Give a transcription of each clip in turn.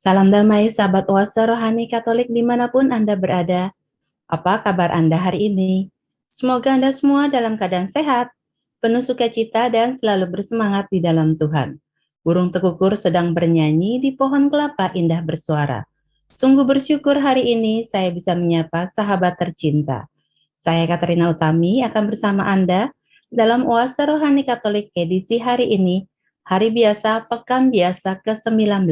Salam damai sahabat Oase Rohani Katolik dimanapun Anda berada. Apa kabar Anda hari ini? Semoga Anda semua dalam keadaan sehat, penuh sukacita dan selalu bersemangat di dalam Tuhan. Burung tekukur sedang bernyanyi di pohon kelapa indah bersuara. Sungguh bersyukur hari ini saya bisa menyapa sahabat tercinta. Saya Katerina Utami akan bersama Anda dalam Oase Rohani Katolik edisi hari ini, Hari Biasa Pekan Biasa ke-19.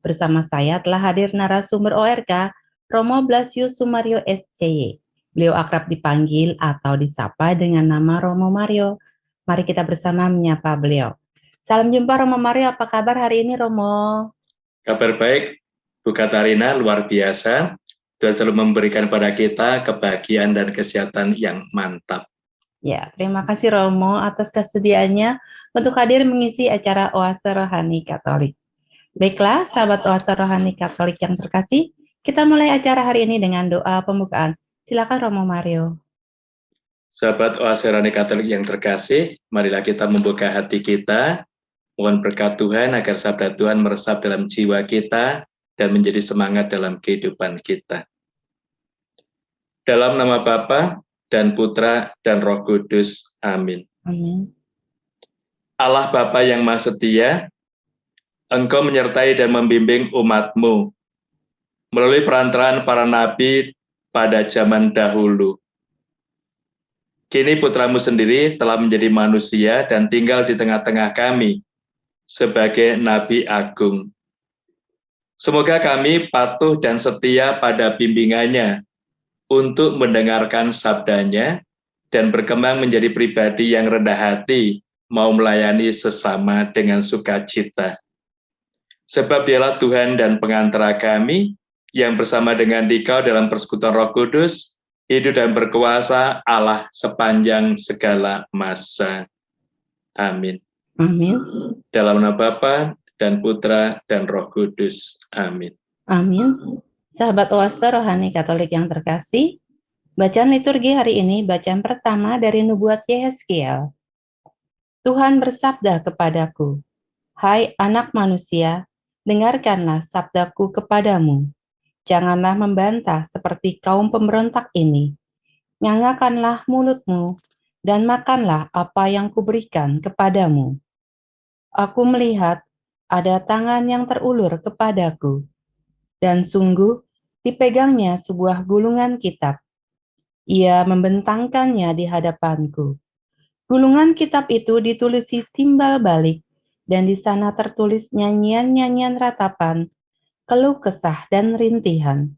Bersama saya telah hadir narasumber ORK, Romo Blasius Sumario SCY. Beliau akrab dipanggil atau disapa dengan nama Romo Mario. Mari kita bersama menyapa beliau. Salam jumpa Romo Mario, apa kabar hari ini Romo? Kabar baik, Bu Katarina, luar biasa. Tuhan selalu memberikan pada kita kebahagiaan dan kesehatan yang mantap. Ya, terima kasih Romo atas kesediaannya untuk hadir mengisi acara Oase Rohani Katolik. Baiklah, sahabat Oase Rohani Katolik yang terkasih, kita mulai acara hari ini dengan doa pembukaan. Silakan Romo Mario. Sahabat Oase Rohani Katolik yang terkasih, marilah kita membuka hati kita, mohon berkat Tuhan agar sabda Tuhan meresap dalam jiwa kita dan menjadi semangat dalam kehidupan kita. Dalam nama Bapa dan Putra dan Roh Kudus. Amin. Amin. Allah Bapa yang Maha Setia, Engkau menyertai dan membimbing umat-Mu melalui perantaraan para nabi pada zaman dahulu. Kini putramu sendiri telah menjadi manusia dan tinggal di tengah-tengah kami sebagai Nabi Agung. Semoga kami patuh dan setia pada bimbingannya untuk mendengarkan sabdanya dan berkembang menjadi pribadi yang rendah hati, mau melayani sesama dengan sukacita. Sebab dialah Tuhan dan pengantara kami, yang bersama dengan Dikau dalam persekutuan Roh Kudus, hidup dan berkuasa Allah sepanjang segala masa. Amin. Amin. Dalam nama Bapa dan Putra dan Roh Kudus. Amin. Amin. Sahabat Oase Rohani Katolik yang terkasih, bacaan liturgi hari ini bacaan pertama dari nubuat Yehezkiel. Tuhan bersabda kepadaku, "Hai anak manusia, dengarkanlah sabdaku kepadamu. Janganlah membantah seperti kaum pemberontak ini. Nyangakanlah mulutmu dan makanlah apa yang kuberikan kepadamu." Aku melihat ada tangan yang terulur kepadaku, dan sungguh dipegangnya sebuah gulungan kitab. Ia membentangkannya di hadapanku. Gulungan kitab itu ditulisi timbal balik, dan di sana tertulis nyanyian-nyanyian ratapan, keluh kesah dan rintihan.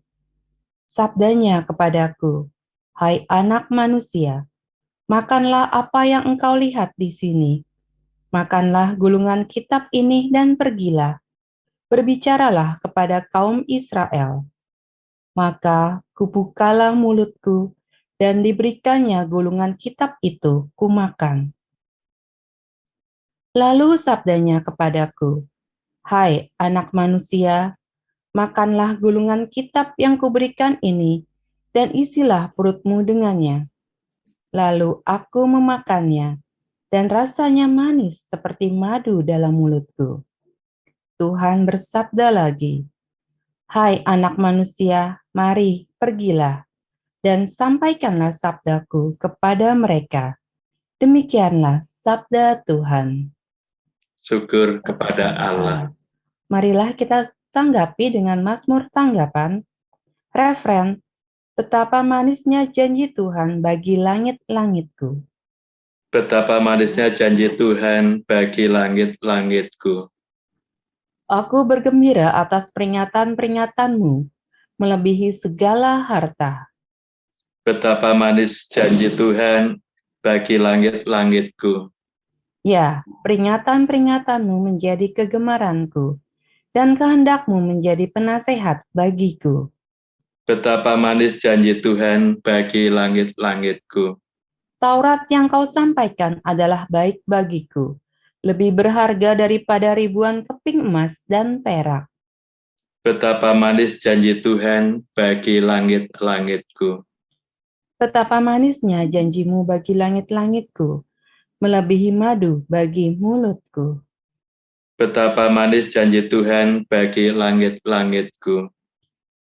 Sabdanya kepadaku, "Hai anak manusia, makanlah apa yang engkau lihat di sini. Makanlah gulungan kitab ini dan pergilah. Berbicaralah kepada kaum Israel." Maka kubukalah mulutku, dan diberikannya gulungan kitab itu kumakan. Lalu sabdanya kepadaku, "Hai anak manusia, makanlah gulungan kitab yang kuberikan ini, dan isilah perutmu dengannya." Lalu aku memakannya, dan rasanya manis seperti madu dalam mulutku. Tuhan bersabda lagi, "Hai anak manusia, mari pergilah, dan sampaikanlah sabdaku kepada mereka." Demikianlah sabda Tuhan. Syukur kepada Allah. Marilah kita tanggapi dengan Mazmur tanggapan, refren, "Betapa manisnya janji Tuhan bagi langit-langitku." Betapa manisnya janji Tuhan bagi langit-langitku. Aku bergembira atas peringatan-peringatanmu, melebihi segala harta. Betapa manis janji Tuhan bagi langit-langitku. Ya, peringatan-peringatanmu menjadi kegemaranku, dan kehendakmu menjadi penasehat bagiku. Betapa manis janji Tuhan bagi langit-langitku. Taurat yang kau sampaikan adalah baik bagiku, lebih berharga daripada ribuan keping emas dan perak. Betapa manis janji Tuhan bagi langit-langitku. Betapa manisnya janjimu bagi langit-langitku, melebihi madu bagi mulutku. Betapa manis janji Tuhan bagi langit-langitku.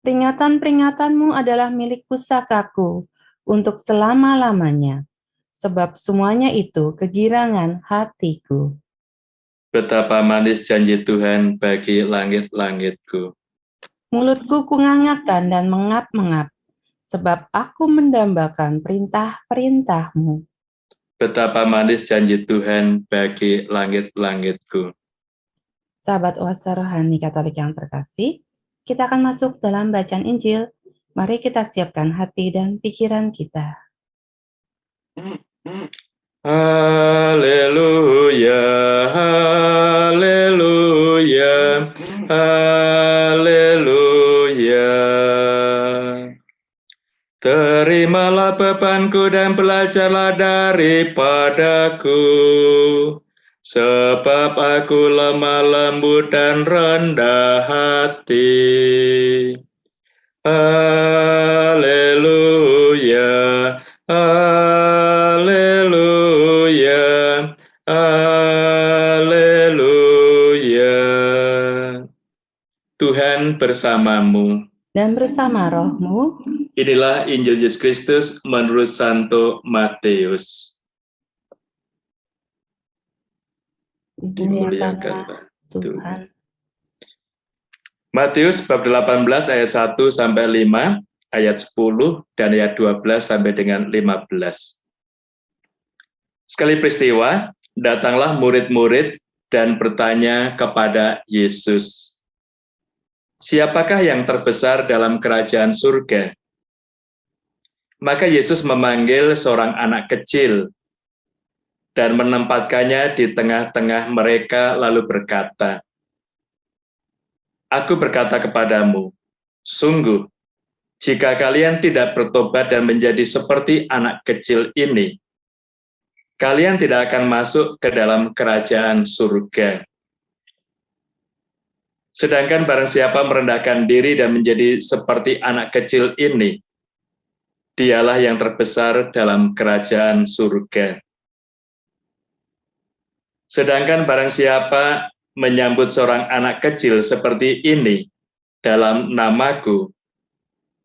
Peringatan-peringatanmu adalah milik pusakaku untuk selama-lamanya, sebab semuanya itu kegirangan hatiku. Betapa manis janji Tuhan bagi langit-langitku. Mulutku kungangakan dan mengap-mengap, sebab aku mendambakan perintah-perintahmu. Betapa manis janji Tuhan bagi langit-langitku. Sahabat Oase Rohani Katolik yang terkasih, kita akan masuk dalam bacaan Injil. Mari kita siapkan hati dan pikiran kita. Haleluya, haleluya, haleluya. Terimalah bebanku dan belajarlah daripadaku, sebab aku lemah lembut dan rendah hati. Haleluya, haleluya, haleluya. Tuhan bersamamu. Dan bersama rohmu, Inilah Injil Yesus Kristus menurut Santo Matius. dimuliakanlah Tuhan. Matius bab 18 ayat 1 sampai 5, ayat 10 dan ayat 12 sampai dengan 15. Sekali peristiwa, datanglah murid-murid dan bertanya kepada Yesus, "Siapakah yang terbesar dalam kerajaan surga?" Maka Yesus memanggil seorang anak kecil dan menempatkannya di tengah-tengah mereka lalu berkata, "Aku berkata kepadamu, sungguh, jika kalian tidak bertobat dan menjadi seperti anak kecil ini, kalian tidak akan masuk ke dalam kerajaan surga. Sedangkan barang siapa merendahkan diri dan menjadi seperti anak kecil ini, dialah yang terbesar dalam kerajaan surga. Sedangkan barang siapa menyambut seorang anak kecil seperti ini dalam namaku,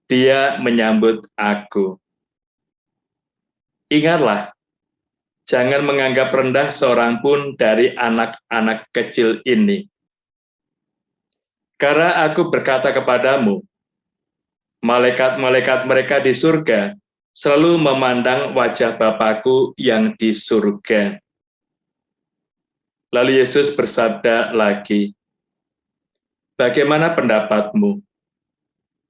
dia menyambut aku. Ingatlah, jangan menganggap rendah seorang pun dari anak-anak kecil ini. Karena aku berkata kepadamu, malaikat-malaikat mereka di surga selalu memandang wajah Bapakku yang di surga." Lalu Yesus bersabda lagi, "Bagaimana pendapatmu?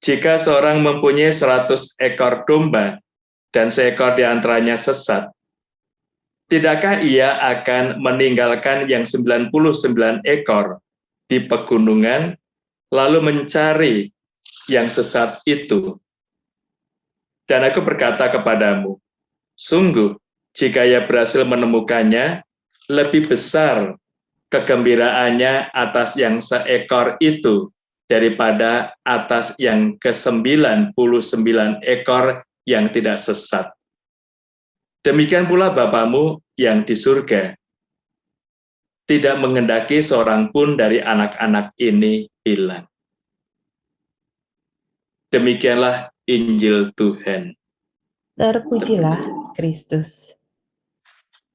Jika seorang mempunyai 100 ekor domba dan seekor di antaranya sesat, tidakkah ia akan meninggalkan yang 99 ekor di pegunungan lalu mencari yang sesat itu? Dan aku berkata kepadamu, sungguh, jika ia berhasil menemukannya, lebih besar kegembiraannya atas yang seekor itu daripada atas yang ke-99 ekor yang tidak sesat. Demikian pula Bapamu yang di surga tidak menghendaki seorang pun dari anak-anak ini hilang." Demikianlah Injil Tuhan. Terpujilah Kristus.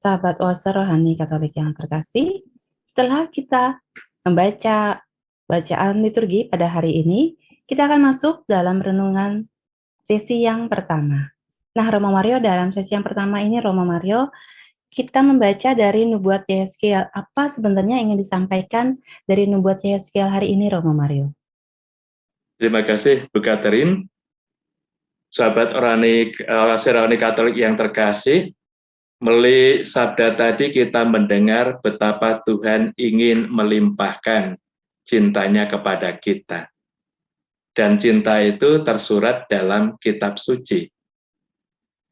Sahabat Oase Rohani Katolik yang terkasih, setelah kita membaca bacaan liturgi pada hari ini, kita akan masuk dalam renungan sesi yang pertama. Nah, Romo Mario, dalam sesi yang pertama ini, Romo Mario, kita membaca dari Nubuat Yehezkiel. Apa sebenarnya yang ingin disampaikan dari Nubuat Yehezkiel hari ini, Romo Mario? Terima kasih, Bu Catherine. Sahabat Oase Rohani Katolik yang terkasih, melalui sabda tadi kita mendengar betapa Tuhan ingin melimpahkan cintanya kepada kita. Dan cinta itu tersurat dalam kitab suci.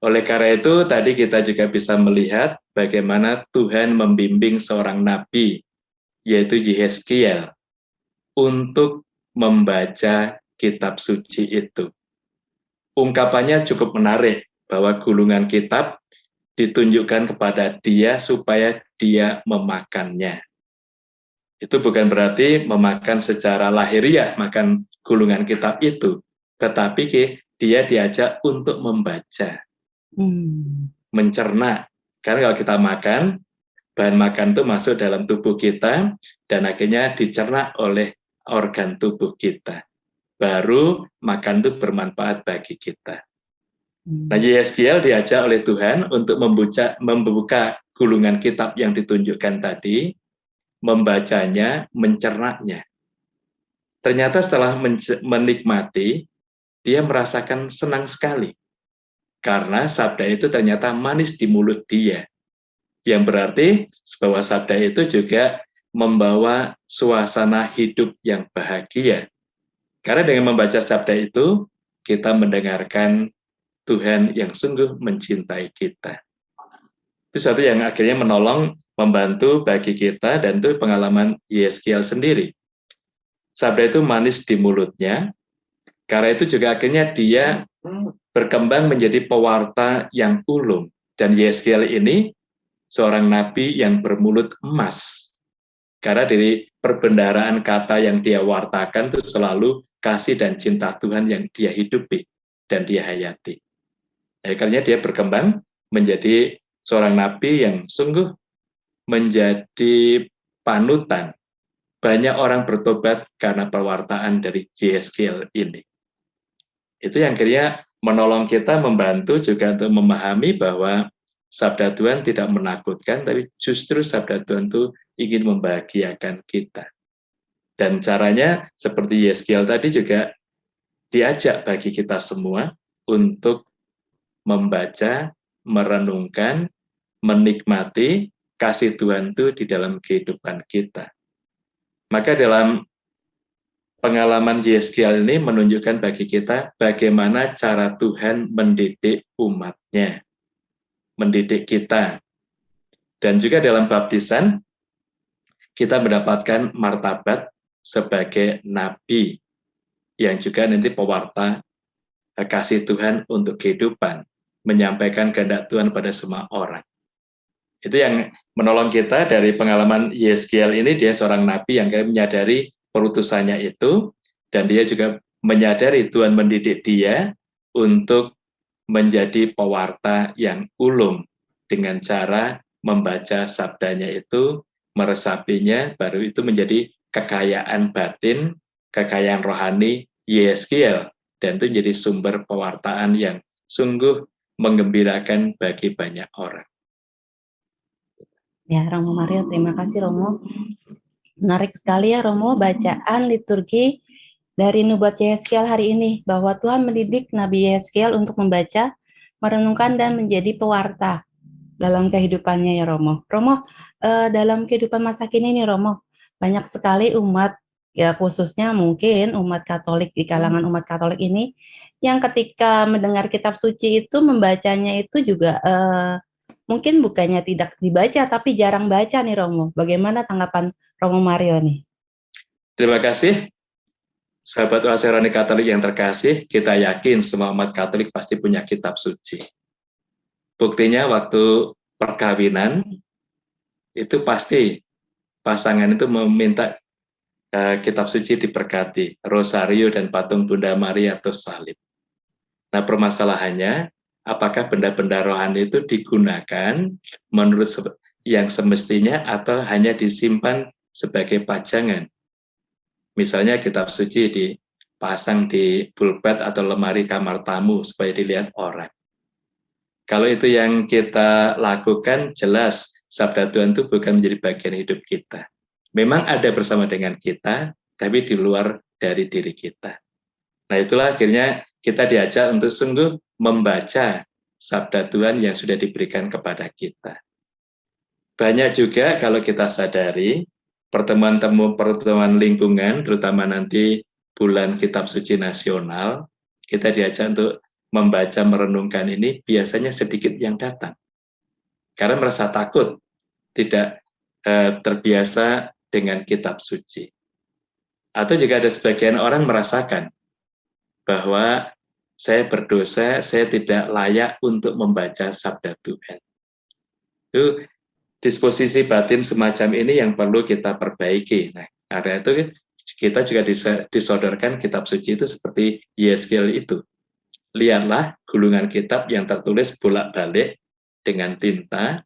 Oleh karena itu, tadi kita juga bisa melihat bagaimana Tuhan membimbing seorang nabi, yaitu Yehezkiel, untuk membaca kitab suci itu. Ungkapannya cukup menarik, bahwa gulungan kitab ditunjukkan kepada dia supaya dia memakannya. Itu bukan berarti memakan secara lahiriah, makan gulungan kitab itu, tetapi dia diajak untuk membaca, mencerna. Karena kalau kita makan, bahan makan itu masuk dalam tubuh kita, dan akhirnya dicerna oleh organ tubuh kita. Baru makan itu bermanfaat bagi kita. Nah, Yeskiel diajak oleh Tuhan untuk membuka gulungan kitab yang ditunjukkan tadi, membacanya, mencernanya. Ternyata setelah menikmati, dia merasakan senang sekali. Karena sabda itu ternyata manis di mulut dia. Yang berarti bahwa sabda itu juga membawa suasana hidup yang bahagia. Karena dengan membaca sabda itu, kita mendengarkan Tuhan yang sungguh mencintai kita. Itu sesuatu yang akhirnya menolong, membantu bagi kita, dan itu pengalaman Yeskiel sendiri. Sabda itu manis di mulutnya, karena itu juga akhirnya dia berkembang menjadi pewarta yang ulung. Dan Yeskiel ini seorang nabi yang bermulut emas. Karena dari perbendaharaan kata yang dia wartakan itu selalu kasih dan cinta Tuhan yang dia hidupi dan dia hayati. Akhirnya dia berkembang menjadi seorang nabi yang sungguh menjadi panutan. Banyak orang bertobat karena perwartaan dari Yeskiel ini. Itu yang akhirnya menolong kita, membantu juga untuk memahami bahwa sabda Tuhan tidak menakutkan, tapi justru sabda Tuhan itu ingin membahagiakan kita. Dan caranya seperti Yeskiel tadi juga diajak bagi kita semua untuk membaca, merenungkan, menikmati kasih Tuhan itu di dalam kehidupan kita. Maka dalam pengalaman Yeskiel ini menunjukkan bagi kita bagaimana cara Tuhan mendidik umatnya, mendidik kita. Dan juga dalam baptisan, kita mendapatkan martabat sebagai nabi, yang juga nanti pewarta kasih Tuhan untuk kehidupan, menyampaikan kehendak Tuhan pada semua orang. Itu yang menolong kita dari pengalaman Yeskiel ini. Dia seorang nabi yang menyadari perutusannya itu, dan dia juga menyadari Tuhan mendidik dia untuk menjadi pewarta yang ulung dengan cara membaca sabdanya itu, meresapinya, baru itu menjadi kekayaan batin, kekayaan rohani Yeskiel, dan itu menjadi sumber pewartaan yang sungguh menggembirakan bagi banyak orang. Ya, Romo Mario, terima kasih Romo. Menarik sekali ya Romo, bacaan liturgi dari nubuat Yeskiel hari ini, bahwa Tuhan mendidik Nabi Yeskiel untuk membaca, merenungkan, dan menjadi pewarta dalam kehidupannya ya Romo. Romo, dalam kehidupan masa kini nih Romo, banyak sekali umat, ya khususnya mungkin umat Katolik, di kalangan umat Katolik ini, yang ketika mendengar kitab suci itu, membacanya itu juga mungkin bukannya tidak dibaca, tapi jarang baca nih Romo. Bagaimana tanggapan Romo Mario nih? Terima kasih, sahabat Waserani Katolik yang terkasih. Kita yakin semua umat Katolik pasti punya kitab suci. Buktinya waktu perkawinan, itu pasti pasangan itu meminta kitab suci diberkati, rosario dan patung Bunda Maria atau salib. Nah, permasalahannya, apakah benda-benda rohani itu digunakan menurut yang semestinya atau hanya disimpan sebagai pajangan? Misalnya kitab suci dipasang di pulpet atau lemari kamar tamu supaya dilihat orang. Kalau itu yang kita lakukan, jelas sabda Tuhan itu bukan menjadi bagian hidup kita. Memang ada bersama dengan kita, tapi di luar dari diri kita. Nah, itulah akhirnya kita diajak untuk sungguh membaca sabda Tuhan yang sudah diberikan kepada kita. Banyak juga kalau kita sadari, pertemuan lingkungan, terutama nanti bulan Kitab Suci Nasional, kita diajak untuk membaca, merenungkan ini, biasanya sedikit yang datang. Karena merasa takut, tidak terbiasa dengan kitab suci. Atau juga ada sebagian orang merasakan bahwa saya berdosa, saya tidak layak untuk membaca sabda Tuhan. Itu disposisi batin semacam ini yang perlu kita perbaiki. Nah, karena itu kita juga disodorkan kitab suci itu seperti Yeskel itu. Lihatlah gulungan kitab yang tertulis bolak-balik dengan tinta,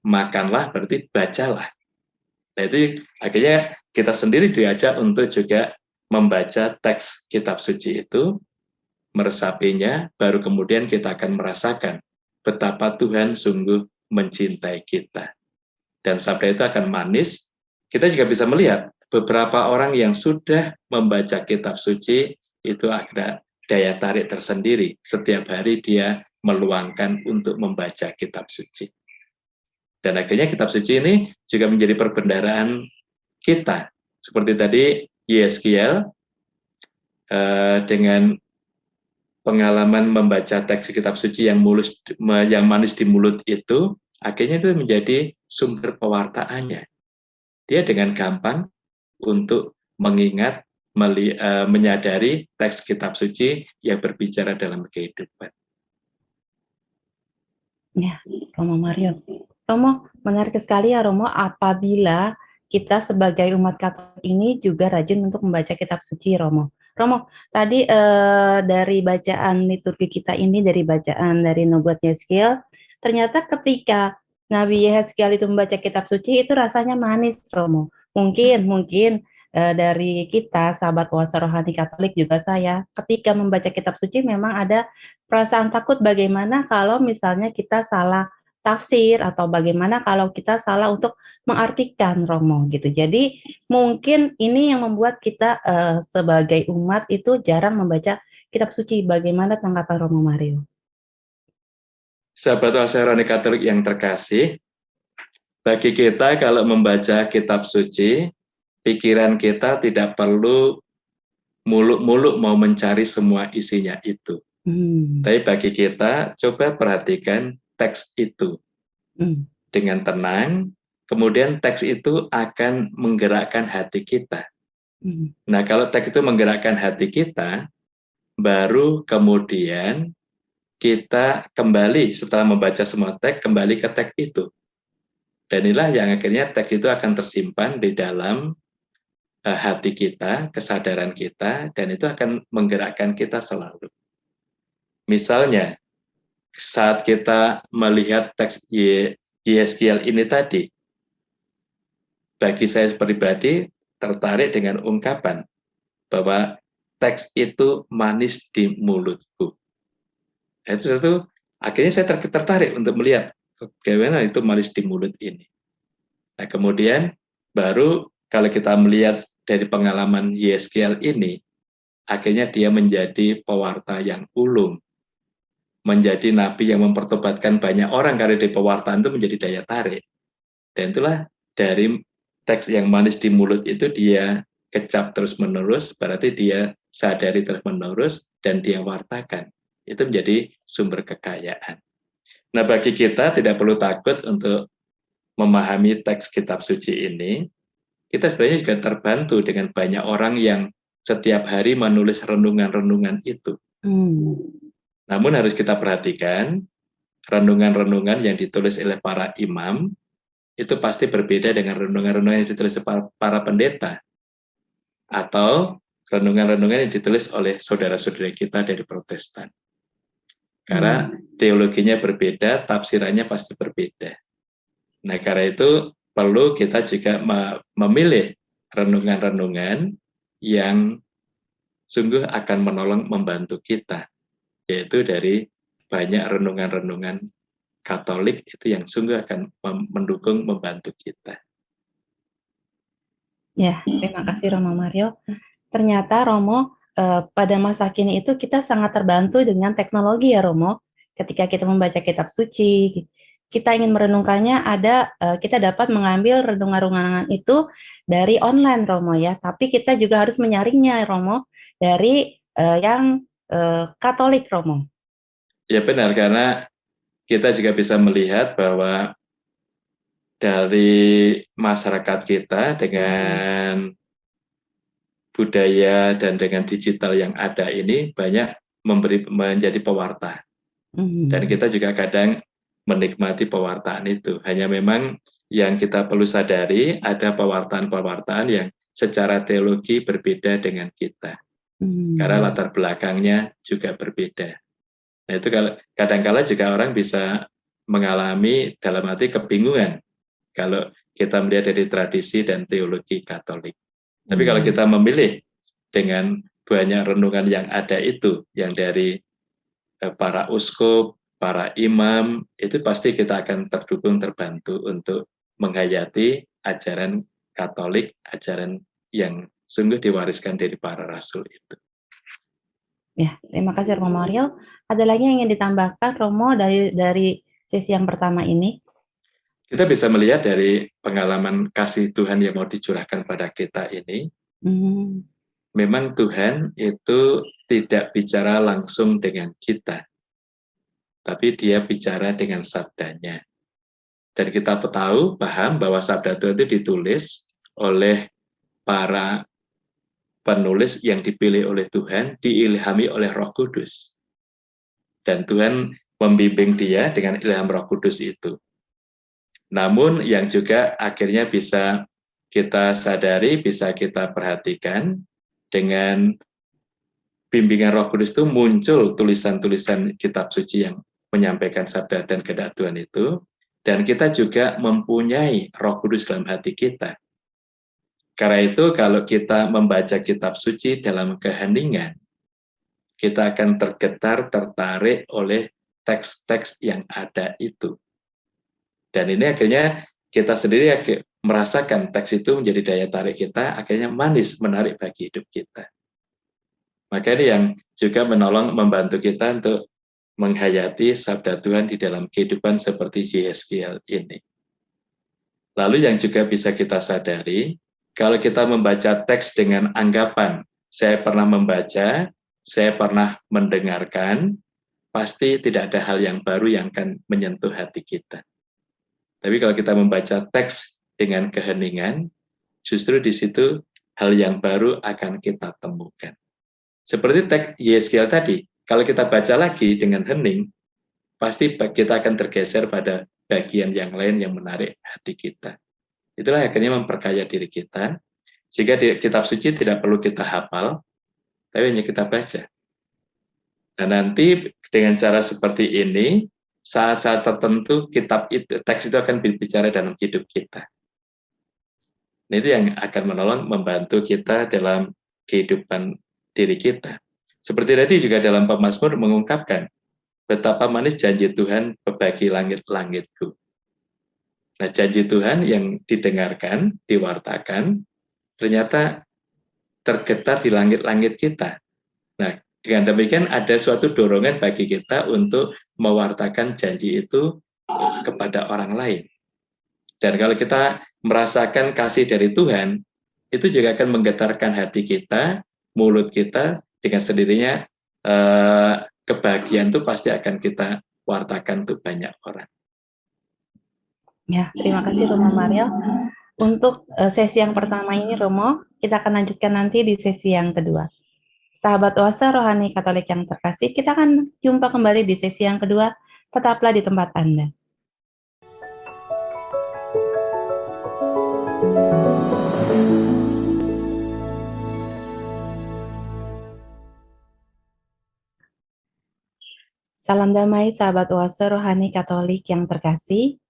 makanlah berarti bacalah. Nah, itu akhirnya kita sendiri diajak untuk juga membaca teks kitab suci itu, meresapinya, baru kemudian kita akan merasakan betapa Tuhan sungguh mencintai kita. Dan sabda itu akan manis. Kita juga bisa melihat beberapa orang yang sudah membaca kitab suci itu ada daya tarik tersendiri. Setiap hari dia meluangkan untuk membaca kitab suci. Dan akhirnya kitab suci ini juga menjadi perbendaharaan kita. Seperti tadi Yeskiel dengan pengalaman membaca teks kitab suci yang manis di mulut itu, akhirnya itu menjadi sumber pewartaannya. Dia dengan gampang untuk mengingat, menyadari teks kitab suci yang berbicara dalam kehidupan. Ya, Romo Mario. Romo, menarik sekali ya Romo, apabila kita sebagai umat Katolik ini juga rajin untuk membaca kitab suci, Romo. Romo, tadi dari bacaan liturgi kita ini, dari bacaan dari Nubuat Yeskiel, ternyata ketika Nabi Yeskiel itu membaca kitab suci, itu rasanya manis, Romo. Mungkin dari kita, sahabat Oase Rohani Katolik juga saya, ketika membaca kitab suci memang ada perasaan takut bagaimana kalau misalnya kita salah tafsir atau bagaimana kalau kita salah untuk mengartikan, Romo, gitu. Jadi mungkin ini yang membuat kita sebagai umat itu jarang membaca kitab suci. Bagaimana tanggapan Romo Mario? Sahabat Oase Rohani Katolik yang terkasih, bagi kita kalau membaca kitab suci, pikiran kita tidak perlu muluk-muluk mau mencari semua isinya itu. Tapi bagi kita, coba perhatikan teks itu dengan tenang, kemudian teks itu akan menggerakkan hati kita. Nah, kalau teks itu menggerakkan hati kita, baru kemudian kita kembali setelah membaca semua teks, kembali ke teks itu. Dan inilah yang akhirnya teks itu akan tersimpan di dalam hati kita, kesadaran kita, dan itu akan menggerakkan kita selalu. Misalnya, saat kita melihat teks Yeskiel ini tadi, bagi saya pribadi tertarik dengan ungkapan bahwa teks itu manis di mulutku. Itu satu, akhirnya saya tertarik untuk melihat bagaimana itu manis di mulut ini. Nah, kemudian baru kalau kita melihat dari pengalaman Yeskiel ini, akhirnya dia menjadi pewarta yang ulung, menjadi nabi yang mempertobatkan banyak orang karena di pewartaan itu menjadi daya tarik. Dan itulah dari teks yang manis di mulut itu dia kecap terus-menerus, berarti dia sadari terus-menerus dan dia wartakan. Itu menjadi sumber kekayaan. Nah, bagi kita tidak perlu takut untuk memahami teks kitab suci ini. Kita sebenarnya juga terbantu dengan banyak orang yang setiap hari menulis renungan-renungan itu. Namun harus kita perhatikan, renungan-renungan yang ditulis oleh para imam, itu pasti berbeda dengan renungan-renungan yang ditulis para pendeta, atau renungan-renungan yang ditulis oleh saudara-saudara kita dari Protestan. Karena teologinya berbeda, tafsirannya pasti berbeda. Nah, karena itu perlu kita juga memilih renungan-renungan yang sungguh akan menolong membantu kita, yaitu dari banyak renungan-renungan Katolik itu yang sungguh akan mendukung, membantu kita. Ya, terima kasih Romo Mario. Ternyata Romo, pada masa kini itu kita sangat terbantu dengan teknologi ya Romo. Ketika kita membaca kitab suci, kita ingin merenungkannya, kita dapat mengambil renungan-renungan itu dari online Romo ya. Tapi kita juga harus menyaringnya Romo dari yang Katolik Romo. Ya benar, karena kita juga bisa melihat bahwa dari masyarakat kita dengan budaya dan dengan digital yang ada ini banyak menjadi pewarta. Dan kita juga kadang menikmati pewartaan itu. Hanya memang yang kita perlu sadari ada pewartaan-pewartaan yang secara teologi berbeda dengan kita. Karena latar belakangnya juga berbeda. Nah itu kadang-kala juga orang bisa mengalami dalam arti kebingungan kalau kita melihat dari tradisi dan teologi Katolik. Tapi kalau kita memilih dengan banyak renungan yang ada itu, yang dari para uskup, para imam, itu pasti kita akan terdukung, terbantu untuk menghayati ajaran Katolik, ajaran yang sungguh diwariskan dari para rasul itu. Ya, terima kasih Romo Mario. Ada lagi yang ingin ditambahkan Romo dari sesi yang pertama ini? Kita bisa melihat dari pengalaman kasih Tuhan yang mau dicurahkan pada kita ini, memang Tuhan itu tidak bicara langsung dengan kita, tapi dia bicara dengan sabdanya. Dan kita paham bahwa sabda Tuhan itu ditulis oleh para penulis yang dipilih oleh Tuhan, diilhami oleh Roh Kudus. Dan Tuhan membimbing dia dengan ilham Roh Kudus itu. Namun yang juga akhirnya bisa kita sadari, bisa kita perhatikan, dengan bimbingan Roh Kudus itu muncul tulisan-tulisan kitab suci yang menyampaikan sabda dan kehendak Tuhan itu, dan kita juga mempunyai Roh Kudus dalam hati kita. Karena itu kalau kita membaca kitab suci dalam keheningan, kita akan tergetar, tertarik oleh teks-teks yang ada itu. Dan ini akhirnya kita sendiri merasakan teks itu menjadi daya tarik kita, akhirnya manis, menarik bagi hidup kita. Maka ini yang juga membantu kita untuk menghayati sabda Tuhan di dalam kehidupan seperti Yeskiel ini. Lalu yang juga bisa kita sadari, kalau kita membaca teks dengan anggapan, saya pernah membaca, saya pernah mendengarkan, pasti tidak ada hal yang baru yang akan menyentuh hati kita. Tapi kalau kita membaca teks dengan keheningan, justru di situ hal yang baru akan kita temukan. Seperti teks Yeskiel tadi, kalau kita baca lagi dengan hening, pasti kita akan tergeser pada bagian yang lain yang menarik hati kita. Itulah akhirnya memperkaya diri kita, sehingga di kitab suci tidak perlu kita hafal, tapi hanya kita baca. Nah nanti dengan cara seperti ini, saat-saat tertentu teks itu akan berbicara dalam hidup kita. Nah, itu yang akan membantu kita dalam kehidupan diri kita. Seperti tadi juga dalam Pemazmur mengungkapkan betapa manis janji Tuhan bagi langit-langitku. Nah, janji Tuhan yang didengarkan, diwartakan, ternyata tergetar di langit-langit kita. Nah, dengan demikian ada suatu dorongan bagi kita untuk mewartakan janji itu kepada orang lain. Dan kalau kita merasakan kasih dari Tuhan, itu juga akan menggetarkan hati kita, mulut kita, dengan sendirinya kebahagiaan itu pasti akan kita wartakan untuk banyak orang. Ya, terima kasih Romo Mario. Untuk sesi yang pertama ini Romo, kita akan lanjutkan nanti di sesi yang kedua. Sahabat Oase Rohani Katolik yang terkasih, kita akan jumpa kembali di sesi yang kedua. Tetaplah di tempat Anda. Salam damai sahabat Oase Rohani Katolik yang terkasih.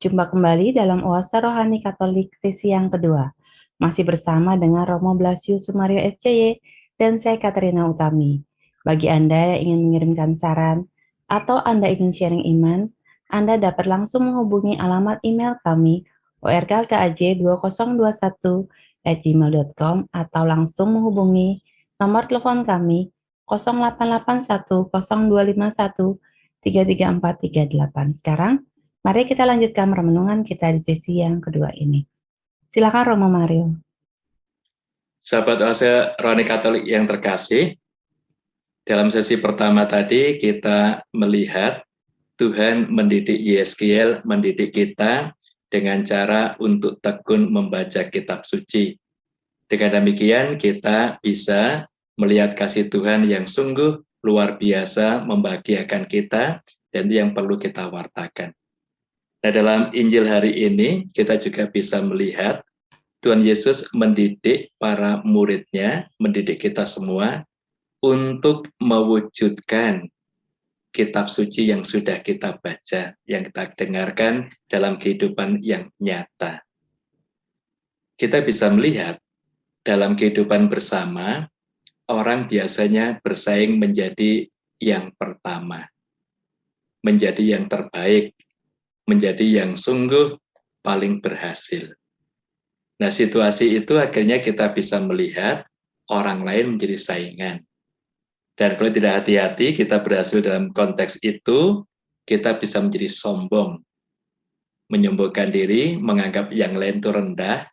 Jumpa kembali dalam Oase Rohani Katolik sesi yang kedua. Masih bersama dengan Romo Blasius Sumario SCY dan saya Katerina Utami. Bagi Anda yang ingin mengirimkan saran atau Anda ingin sharing iman, Anda dapat langsung menghubungi alamat email kami orkaj2021@gmail.com atau langsung menghubungi nomor telepon kami 0881-0251-33438. Sekarang, mari kita lanjutkan renungan kita di sesi yang kedua ini. Silakan Romo Mario. Sahabat Oase Rohani Katolik yang terkasih, dalam sesi pertama tadi kita melihat Tuhan mendidik Yeskiel, mendidik kita dengan cara untuk tekun membaca kitab suci. Dengan demikian kita bisa melihat kasih Tuhan yang sungguh luar biasa membahagiakan kita dan itu yang perlu kita wartakan. Nah, dalam Injil hari ini kita juga bisa melihat Tuhan Yesus mendidik para muridnya, mendidik kita semua untuk mewujudkan kitab suci yang sudah kita baca, yang kita dengarkan dalam kehidupan yang nyata. Kita bisa melihat dalam kehidupan bersama, orang biasanya bersaing menjadi yang pertama, menjadi yang terbaik, menjadi yang sungguh paling berhasil. Nah, situasi itu akhirnya kita bisa melihat orang lain menjadi saingan. Dan kalau tidak hati-hati, kita berhasil dalam konteks itu, kita bisa menjadi sombong, menyombongkan diri, menganggap yang lain itu rendah,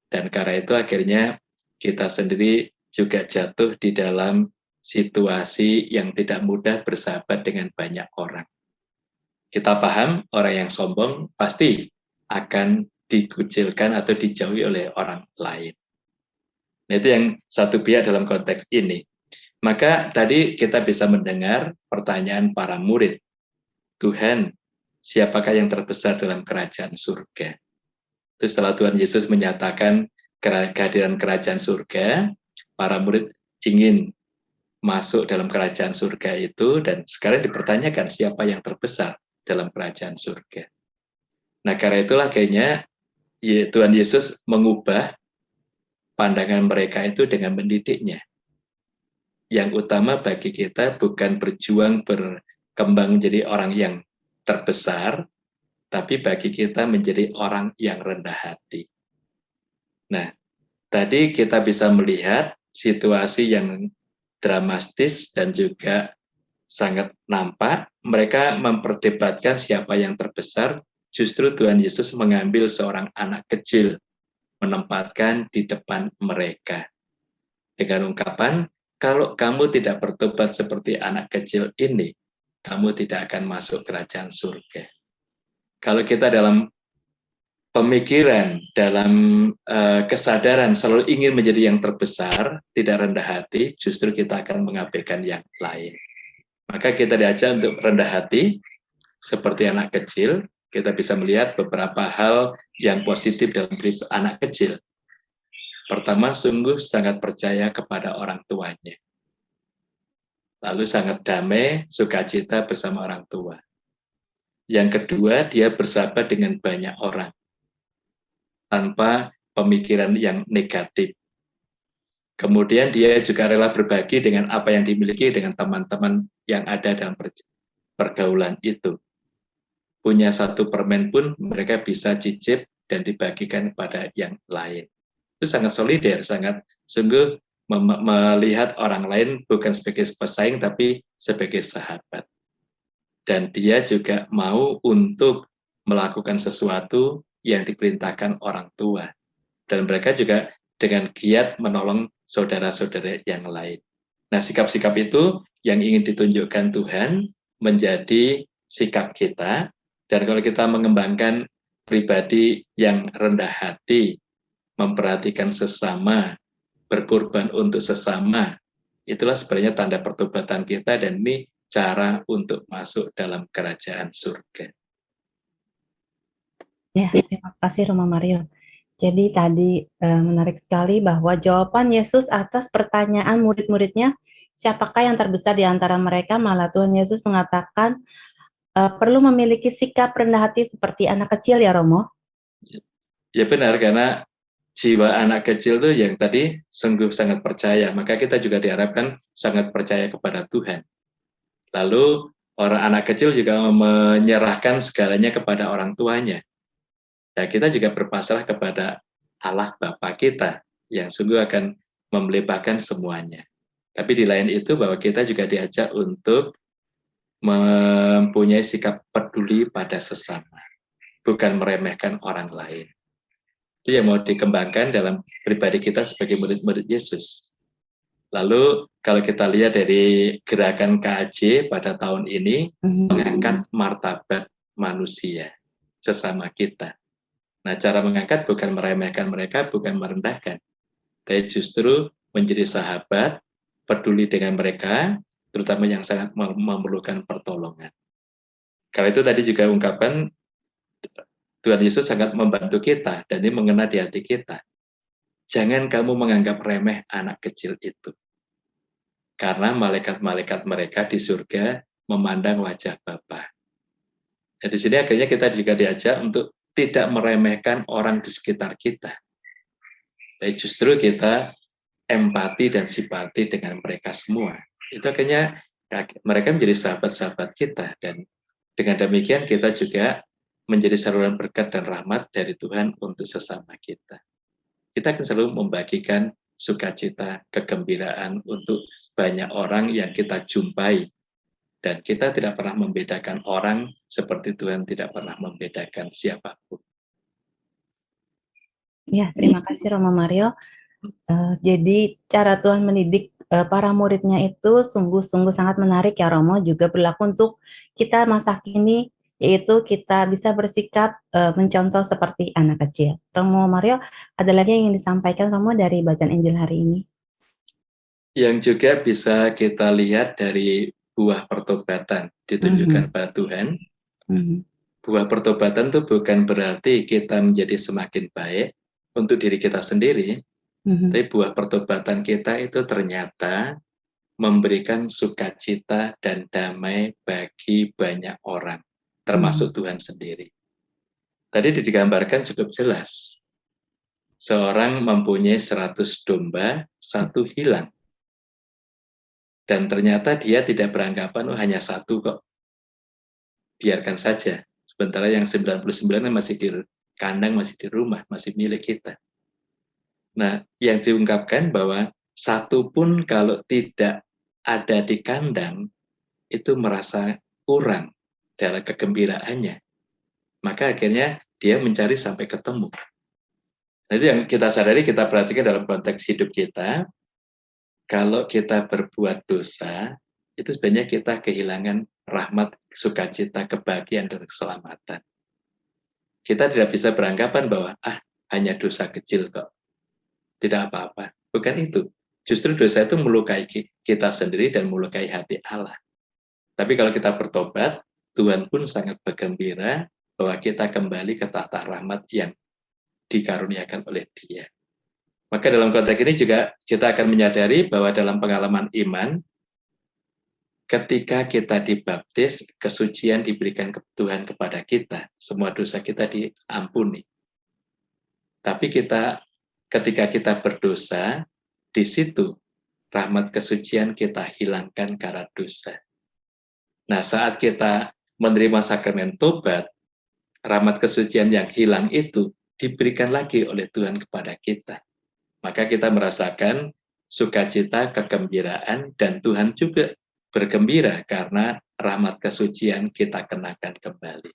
dan karena itu akhirnya kita sendiri juga jatuh di dalam situasi yang tidak mudah bersahabat dengan banyak orang. Kita paham orang yang sombong pasti akan dikucilkan atau dijauhi oleh orang lain. Nah, itu yang satu pihak dalam konteks ini. Maka tadi kita bisa mendengar pertanyaan para murid. Tuhan, siapakah yang terbesar dalam kerajaan surga? Itu setelah Tuhan Yesus menyatakan kehadiran kerajaan surga, para murid ingin masuk dalam kerajaan surga itu, dan sekarang dipertanyakan siapa yang terbesar dalam kerajaan surga. Nah, karena itulah kayaknya Tuhan Yesus mengubah pandangan mereka itu dengan mendidiknya. Yang utama bagi kita bukan berjuang berkembang menjadi orang yang terbesar, tapi bagi kita menjadi orang yang rendah hati. Nah, tadi kita bisa melihat situasi yang dramatis dan juga sangat nampak. Mereka memperdebatkan siapa yang terbesar, justru Tuhan Yesus mengambil seorang anak kecil, menempatkan di depan mereka. Dengan ungkapan, kalau kamu tidak bertobat seperti anak kecil ini, kamu tidak akan masuk kerajaan surga. Kalau kita dalam pemikiran, dalam kesadaran selalu ingin menjadi yang terbesar, tidak rendah hati, justru kita akan mengabaikan yang lain. Maka kita diajak untuk rendah hati, seperti anak kecil. Kita bisa melihat beberapa hal yang positif dalam hidup anak kecil. Pertama, sungguh sangat percaya kepada orang tuanya. Lalu sangat damai, sukacita bersama orang tua. Yang kedua, dia bersahabat dengan banyak orang tanpa pemikiran yang negatif. Kemudian dia juga rela berbagi dengan apa yang dimiliki dengan teman-teman yang ada dalam pergaulan itu. Punya satu permen pun mereka bisa cicip dan dibagikan kepada yang lain. Itu sangat solider, sangat sungguh melihat orang lain bukan sebagai pesaing tapi sebagai sahabat. Dan dia juga mau untuk melakukan sesuatu yang diperintahkan orang tua. Dan mereka juga dengan giat menolong saudara-saudara yang lain. Nah, sikap-sikap itu yang ingin ditunjukkan Tuhan menjadi sikap kita. Dan kalau kita mengembangkan pribadi yang rendah hati, memperhatikan sesama, berkorban untuk sesama, itulah sebenarnya tanda pertobatan kita, dan ini cara untuk masuk dalam kerajaan surga. Ya, terima kasih Roma Mario. Jadi tadi menarik sekali bahwa jawaban Yesus atas pertanyaan murid-muridnya, siapakah yang terbesar di antara mereka, malah Tuhan Yesus mengatakan perlu memiliki sikap rendah hati seperti anak kecil, ya Romo? Ya benar, karena jiwa anak kecil tuh yang tadi sungguh sangat percaya, maka kita juga diharapkan sangat percaya kepada Tuhan. Lalu orang anak kecil juga menyerahkan segalanya kepada orang tuanya. Ya, kita juga berpasrah kepada Allah Bapa kita yang sungguh akan memelimpahkan semuanya. Tapi di lain itu bahwa kita juga diajak untuk mempunyai sikap peduli pada sesama, bukan meremehkan orang lain. Itu yang mau dikembangkan dalam pribadi kita sebagai murid-murid Yesus. Lalu kalau kita lihat dari gerakan KAJ pada tahun ini, mengangkat martabat manusia sesama kita. Nah, cara mengangkat bukan meremehkan mereka, bukan merendahkan, tapi justru menjadi sahabat, peduli dengan mereka, terutama yang sangat memerlukan pertolongan. Karena itu tadi juga ungkapan Tuhan Yesus sangat membantu kita, dan ini mengena di hati kita. Jangan kamu menganggap remeh anak kecil itu. Karena malaikat-malaikat mereka di surga memandang wajah Bapa. Nah, di sini akhirnya kita juga diajak untuk tidak meremehkan orang di sekitar kita. Tapi justru kita empati dan simpati dengan mereka semua. Itu akhirnya mereka menjadi sahabat-sahabat kita, dan dengan demikian kita juga menjadi saluran berkat dan rahmat dari Tuhan untuk sesama kita. Kita akan selalu membagikan sukacita, kegembiraan untuk banyak orang yang kita jumpai, dan kita tidak pernah membedakan orang seperti Tuhan tidak pernah membedakan siapapun. Ya, terima kasih Romo Mario. Jadi cara Tuhan mendidik para muridnya itu sungguh-sungguh sangat menarik ya Romo, juga berlaku untuk kita masa kini, yaitu kita bisa bersikap mencontoh seperti anak kecil. Romo Mario, ada lagi yang ingin disampaikan Romo dari bacaan Injil hari ini? Yang juga bisa kita lihat dari buah pertobatan ditunjukkan pada Tuhan. Buah pertobatan itu bukan berarti kita menjadi semakin baik untuk diri kita sendiri, tapi buah pertobatan kita itu ternyata memberikan sukacita dan damai bagi banyak orang, termasuk Tuhan sendiri. Tadi digambarkan cukup jelas. Seorang mempunyai 100 domba, satu hilang. Dan ternyata dia tidak beranggapan, oh hanya satu kok. Biarkan saja. Sementara yang 99 masih di kandang, masih di rumah, masih milik kita. Nah, yang diungkapkan bahwa satu pun kalau tidak ada di kandang, itu merasa kurang dalam kegembiraannya. Maka akhirnya dia mencari sampai ketemu. Nah, itu yang kita sadari, kita perhatikan dalam konteks hidup kita. Kalau kita berbuat dosa, itu sebenarnya kita kehilangan rahmat, sukacita, kebahagiaan, dan keselamatan. Kita tidak bisa beranggapan bahwa, hanya dosa kecil kok. Tidak apa-apa. Bukan itu. Justru dosa itu melukai kita sendiri dan melukai hati Allah. Tapi kalau kita bertobat, Tuhan pun sangat bergembira bahwa kita kembali ke tahta rahmat yang dikaruniakan oleh Dia. Maka dalam konteks ini juga kita akan menyadari bahwa dalam pengalaman iman, ketika kita dibaptis, kesucian diberikan ke Tuhan kepada kita, semua dosa kita diampuni. Tapi ketika kita berdosa, di situ rahmat kesucian kita hilangkan karena dosa. Nah, saat kita menerima sakramen tobat, rahmat kesucian yang hilang itu diberikan lagi oleh Tuhan kepada kita. Maka kita merasakan sukacita, kegembiraan, dan Tuhan juga bergembira karena rahmat kesucian kita kenakan kembali.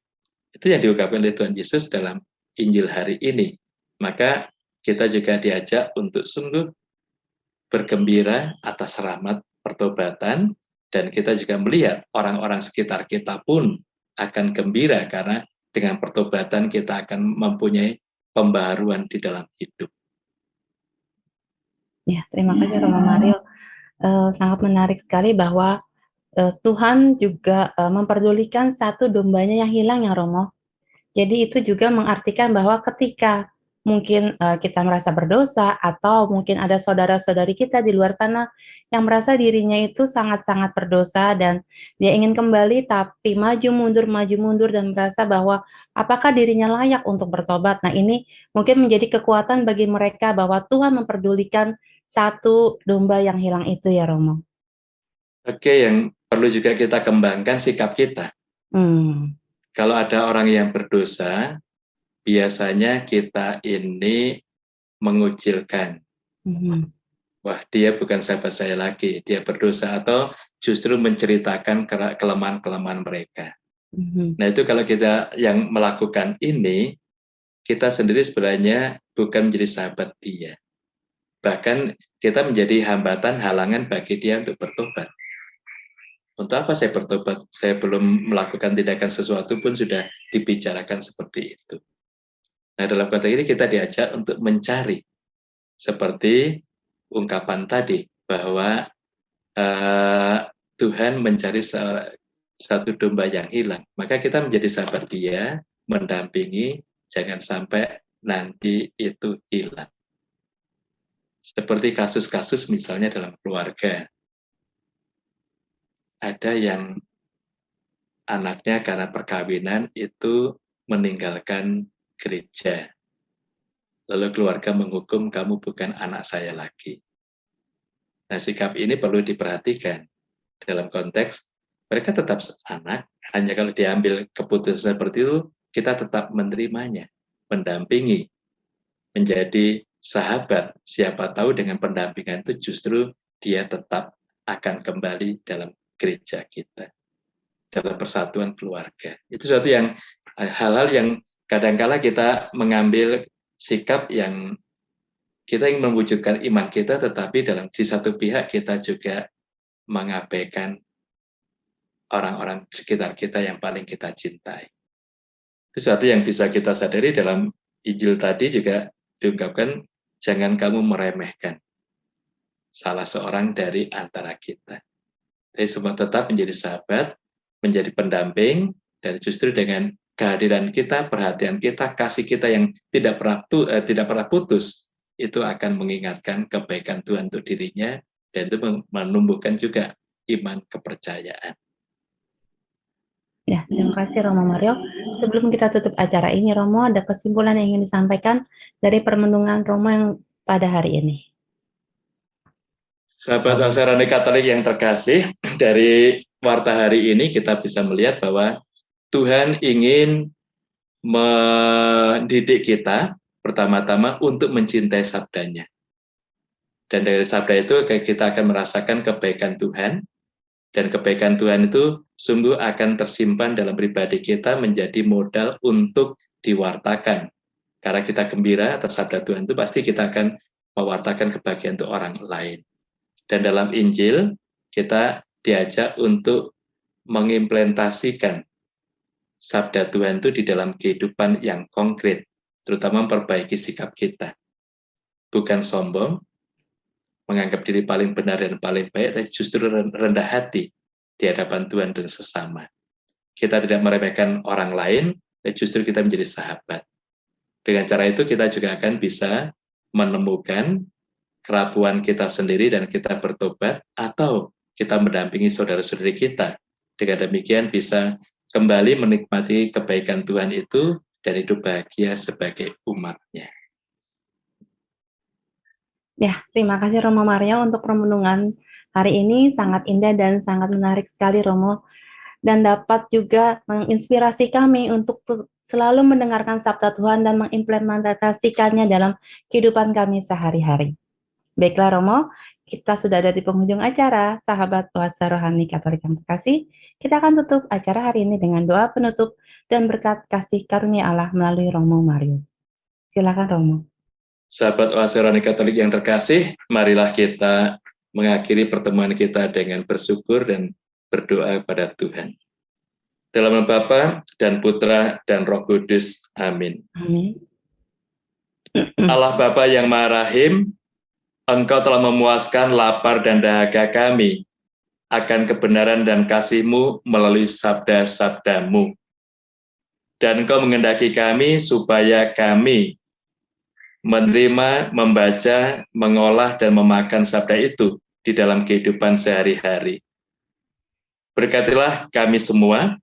Itu yang diungkapkan oleh Tuhan Yesus dalam Injil hari ini. Maka kita juga diajak untuk sungguh bergembira atas rahmat pertobatan, dan kita juga melihat orang-orang sekitar kita pun akan gembira karena dengan pertobatan kita akan mempunyai pembaharuan di dalam hidup. Ya, terima kasih Romo Mario. Sangat menarik sekali bahwa Tuhan juga memperdulikan satu dombanya yang hilang ya Romo. Jadi itu juga mengartikan bahwa ketika mungkin kita merasa berdosa, atau mungkin ada saudara-saudari kita di luar sana yang merasa dirinya itu sangat-sangat berdosa dan dia ingin kembali tapi maju mundur dan merasa bahwa apakah dirinya layak untuk bertobat. Nah, ini mungkin menjadi kekuatan bagi mereka bahwa Tuhan memperdulikan satu domba yang hilang itu ya Romo. Oke, yang perlu juga kita kembangkan sikap kita. Kalau ada orang yang berdosa, biasanya kita ini mengucilkan. Wah, dia bukan sahabat saya lagi, dia berdosa, atau justru menceritakan kelemahan-kelemahan mereka. Nah, itu kalau kita yang melakukan ini, kita sendiri sebenarnya bukan menjadi sahabat dia. Bahkan kita menjadi hambatan, halangan bagi dia untuk bertobat. Untuk apa saya bertobat? Saya belum melakukan tindakan sesuatu pun sudah dibicarakan seperti itu. Nah, dalam konteks ini kita diajak untuk mencari, seperti ungkapan tadi, bahwa Tuhan mencari satu domba yang hilang. Maka kita menjadi sahabat dia, mendampingi, jangan sampai nanti itu hilang. Seperti kasus-kasus misalnya dalam keluarga. Ada yang anaknya karena perkawinan itu meninggalkan gereja. Lalu keluarga menghukum, kamu bukan anak saya lagi. Nah, sikap ini perlu diperhatikan dalam konteks mereka tetap anak, hanya kalau diambil keputusan seperti itu, kita tetap menerimanya, mendampingi, menjadi sahabat. Siapa tahu dengan pendampingan itu justru dia tetap akan kembali dalam gereja kita, dalam persatuan keluarga. Itu suatu yang hal-hal yang kadang-kala kita mengambil sikap yang kita ingin mewujudkan iman kita, tetapi di satu pihak kita juga mengabaikan orang-orang sekitar kita yang paling kita cintai. Itu sesuatu yang bisa kita sadari dalam Injil tadi juga diungkapkan, jangan kamu meremehkan salah seorang dari antara kita. Jadi semua tetap menjadi sahabat, menjadi pendamping, dan justru dengan kehadiran kita, perhatian kita, kasih kita yang tidak pernah putus, itu akan mengingatkan kebaikan Tuhan untuk dirinya, dan itu menumbuhkan juga iman kepercayaan. Ya, terima kasih Romo Mario. Sebelum kita tutup acara ini, Romo, ada kesimpulan yang ingin disampaikan dari permenungan Romo yang pada hari ini. Sahabat Asarani Katolik yang terkasih, dari warta hari ini kita bisa melihat bahwa Tuhan ingin mendidik kita pertama-tama untuk mencintai sabdanya. Dan dari sabda itu kita akan merasakan kebaikan Tuhan, dan kebaikan Tuhan itu sungguh akan tersimpan dalam pribadi kita menjadi modal untuk diwartakan. Karena kita gembira atas sabda Tuhan itu, pasti kita akan mewartakan kebahagiaan untuk orang lain. Dan dalam Injil, kita diajak untuk mengimplementasikan sabda Tuhan itu di dalam kehidupan yang konkret, terutama memperbaiki sikap kita. Bukan sombong, menganggap diri paling benar dan paling baik, tapi justru rendah hati di hadapan Tuhan dan sesama. Kita tidak meremehkan orang lain, tapi justru kita menjadi sahabat. Dengan cara itu kita juga akan bisa menemukan kerapuan kita sendiri dan kita bertobat, atau kita mendampingi saudara-saudari kita. Dengan demikian bisa kembali menikmati kebaikan Tuhan itu dan hidup bahagia sebagai umat-Nya. Ya, terima kasih Romo Mario untuk permenungan hari ini, sangat indah dan sangat menarik sekali Romo, dan dapat juga menginspirasi kami untuk selalu mendengarkan sabda Tuhan dan mengimplementasikannya dalam kehidupan kami sehari-hari. Baiklah Romo, kita sudah ada di penghujung acara, sahabat puasa rohani Katolik yang terkasih. Kita akan tutup acara hari ini dengan doa penutup dan berkat kasih karunia Allah melalui Romo Mario. Silakan Romo. Sahabat puasa rohani Katolik yang terkasih, marilah kita mengakhiri pertemuan kita dengan bersyukur dan berdoa kepada Tuhan. Dalam nama Bapa dan Putra dan Roh Kudus. Amin. Amin. Allah Bapa yang Maha Rahim, Engkau telah memuaskan lapar dan dahaga kami akan kebenaran dan kasih-Mu melalui sabda-sabda-Mu. Dan Engkau mengendaki kami supaya kami menerima, membaca, mengolah, dan memakan sabda itu di dalam kehidupan sehari-hari. Berkatilah kami semua,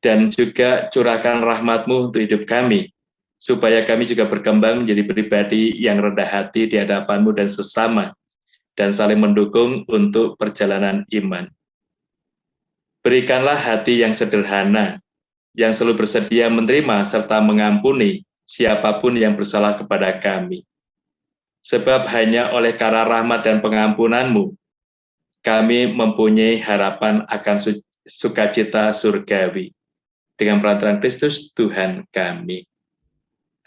dan juga curahkan rahmat-Mu untuk hidup kami, supaya kami juga berkembang menjadi pribadi yang rendah hati di hadapan-Mu dan sesama, dan saling mendukung untuk perjalanan iman. Berikanlah hati yang sederhana, yang selalu bersedia menerima serta mengampuni siapapun yang bersalah kepada kami. Sebab hanya oleh karena rahmat dan pengampunan-Mu, kami mempunyai harapan akan sukacita surgawi. Dengan perantaraan Kristus, Tuhan kami.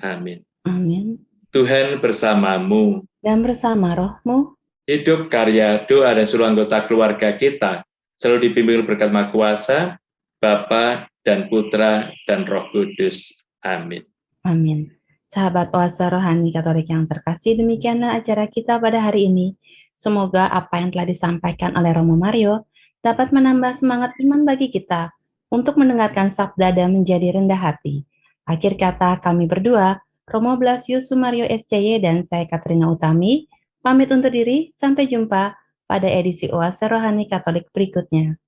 Amin. Amin. Tuhan bersamamu. Dan bersama roh-Mu, Hidup, karya, doa, dan seluruh anggota keluarga kita selalu dibimbing berkat Maha Kuasa, Bapa dan Putra dan Roh Kudus. Amin. Amin. Sahabat puasa rohani Katolik yang terkasih, demikianlah acara kita pada hari ini. Semoga apa yang telah disampaikan oleh Romo Mario dapat menambah semangat iman bagi kita untuk mendengarkan sabda dan menjadi rendah hati. Akhir kata kami berdua, Romo Blasius Sumario SCY dan saya Katrina Utami, pamit undur diri, sampai jumpa pada edisi Oase Rohani Katolik berikutnya.